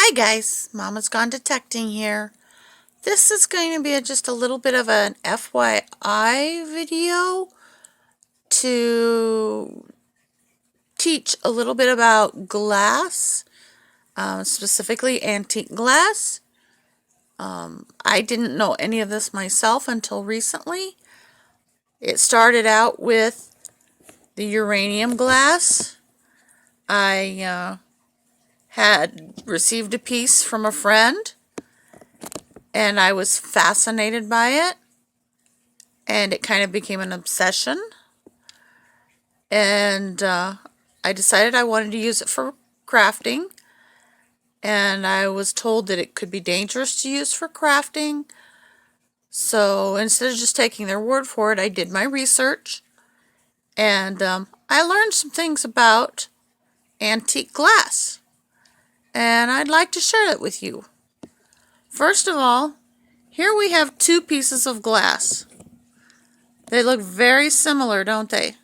Hi guys, Mama's Gone Detecting here. This is going to be just a little bit of an FYI video to teach a little bit about glass, specifically antique glass. I didn't know any of this myself until recently. It started out with the uranium glass. I had received a piece from a friend, and I was fascinated by it, and it kind of became an obsession, and I decided I wanted to use it for crafting, and I was told that it could be dangerous to use for crafting, so instead of just taking their word for it, I did my research, and I learned some things about antique glass, and I'd like to share it with you. First of all, here we have two pieces of glass. They look very similar, don't they?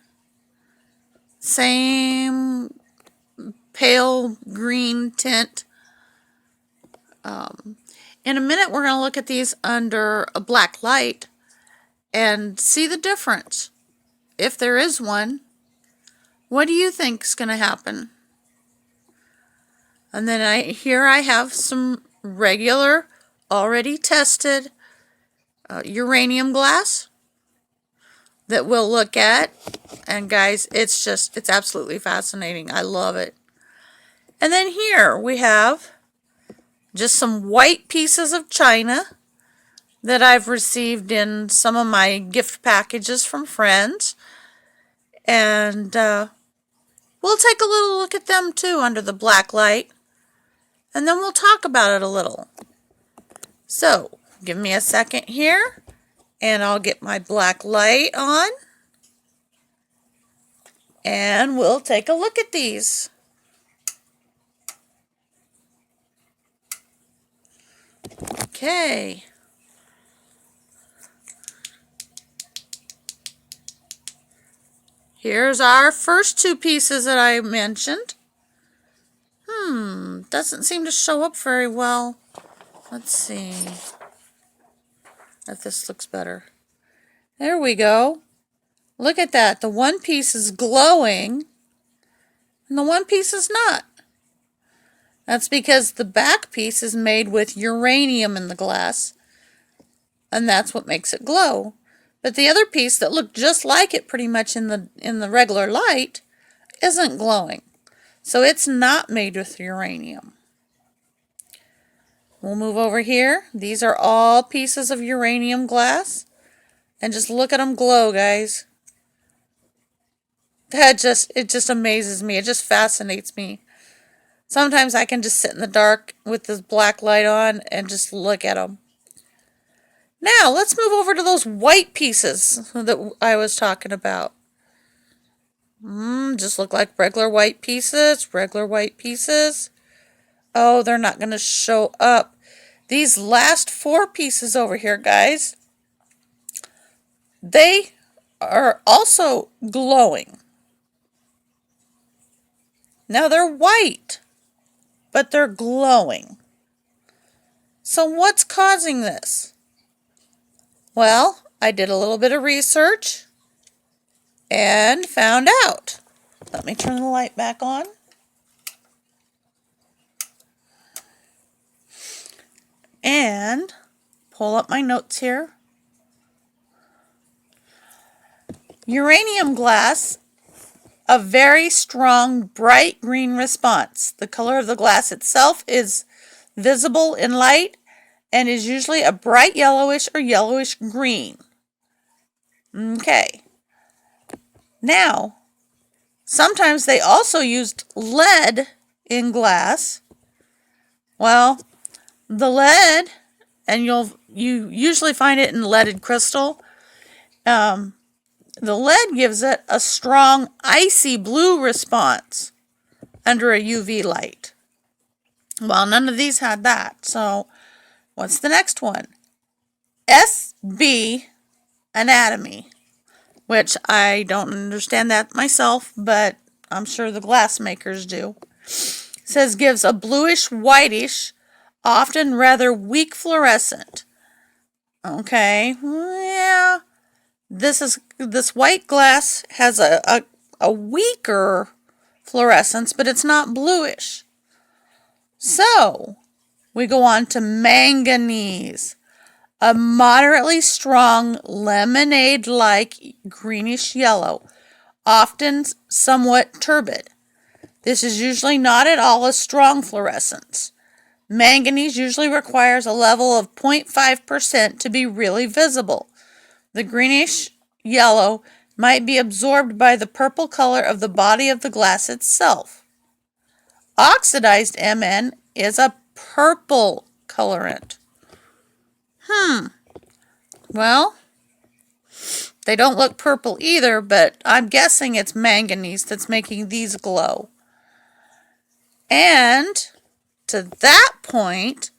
Same pale green tint. In a minute, we're going to look at these under a black light and see the difference. If there is one, what do you think is going to happen? And then here I have some regular, already tested uranium glass that we'll look at. And guys, it's absolutely fascinating. I love it. And then here we have just some white pieces of china that I've received in some of my gift packages from friends. And we'll take a little look at them too under the black light. And then we'll talk about it a little. So, give me a second here, and I'll get my black light on. And we'll take a look at these. Okay. Here's our first two pieces that I mentioned. Doesn't seem to show up very well. Let's see if this looks better. There we go. Look at that. The one piece is glowing and the one piece is not. That's because the back piece is made with uranium in the glass, and that's what makes it glow. But the other piece that looked just like it pretty much in the regular light isn't glowing. So it's not made with uranium. We'll move over here. These are all pieces of uranium glass. And just look at them glow, guys. It just amazes me. It just fascinates me. Sometimes I can just sit in the dark with this black light on and just look at them. Now, let's move over to those white pieces that I was talking about. Just look like regular white pieces. Oh, they're not going to show up. These last four pieces over here, guys, they are also glowing. Now, they're white, but they're glowing. So what's causing this? Well, I did a little bit of research and found out. Let me turn the light back on. And pull up my notes here. Uranium glass, a very strong bright green response. The color of the glass itself is visible in light and is usually a bright yellowish or yellowish green. Okay. Now, sometimes they also used lead in glass. Well, the lead, and you usually find it in leaded crystal. The lead gives it a strong icy blue response under a UV light. Well, none of these had that. So, what's the next one? SB anatomy, which I don't understand that myself, but I'm sure the glass makers do. says gives a bluish whitish, often rather weak fluorescent. Okay, yeah. This white glass has a weaker fluorescence, but it's not bluish. So, we go on to manganese, a moderately strong lemonade-like greenish yellow, often somewhat turbid. This is usually not at all a strong fluorescence. Manganese usually requires a level of 0.5% to be really visible. The greenish yellow might be absorbed by the purple color of the body of the glass itself. Oxidized Mn is a purple colorant. Well, they don't look purple either, but I'm guessing it's manganese that's making these glow. And to that point,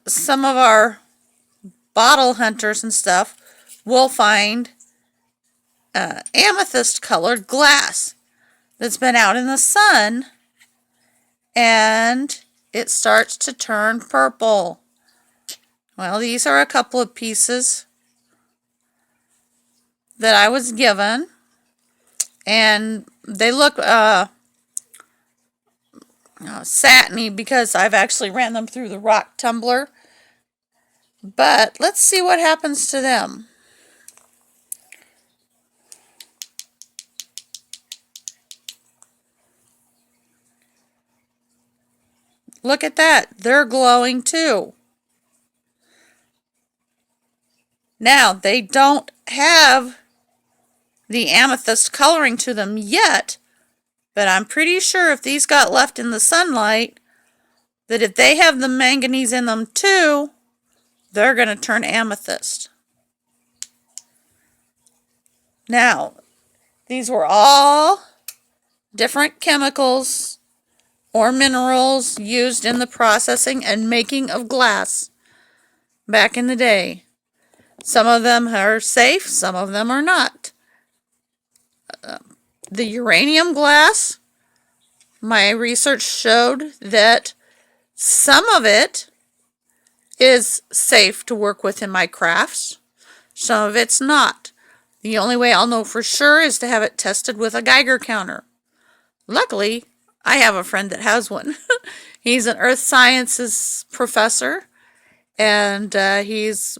some of our bottle hunters and stuff will find amethyst colored glass that's been out in the sun and it starts to turn purple. Well, these are a couple of pieces that I was given, and they look satiny because I've actually ran them through the rock tumbler. But let's see what happens to them. Look at that. They're glowing too. Now, they don't have the amethyst coloring to them yet, but I'm pretty sure if these got left in the sunlight, that if they have the manganese in them too, they're going to turn amethyst. Now, these were all different chemicals or minerals used in the processing and making of glass back in the day. Some of them are safe, some of them are not. The uranium glass, my research showed that some of it is safe to work with in my crafts. Some of it's not. The only way I'll know for sure is to have it tested with a Geiger counter. Luckily, I have a friend that has one. He's an earth sciences professor, and he's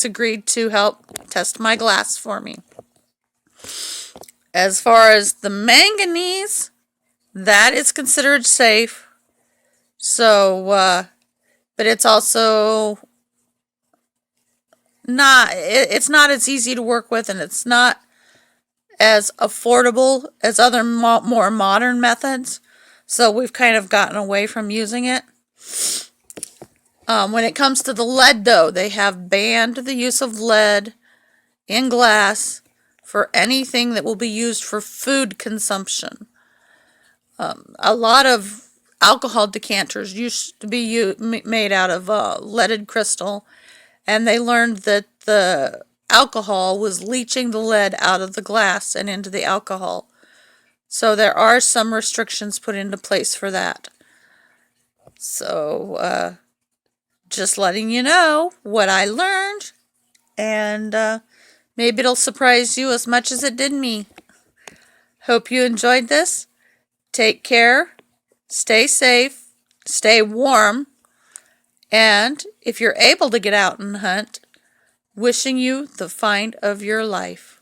agreed to help test my glass for me. As far as the manganese, that is considered safe. So, but it's also it's not as easy to work with, and it's not as affordable as other more modern methods. So we've kind of gotten away from using it. When it comes to the lead, though, they have banned the use of lead in glass for anything that will be used for food consumption. A lot of alcohol decanters used to be made out of leaded crystal, and they learned that the alcohol was leaching the lead out of the glass and into the alcohol. So there are some restrictions put into place for that. So just letting you know what I learned, and maybe it'll surprise you as much as it did me. Hope you enjoyed this. Take care, stay safe, stay warm, and if you're able to get out and hunt, wishing you the find of your life.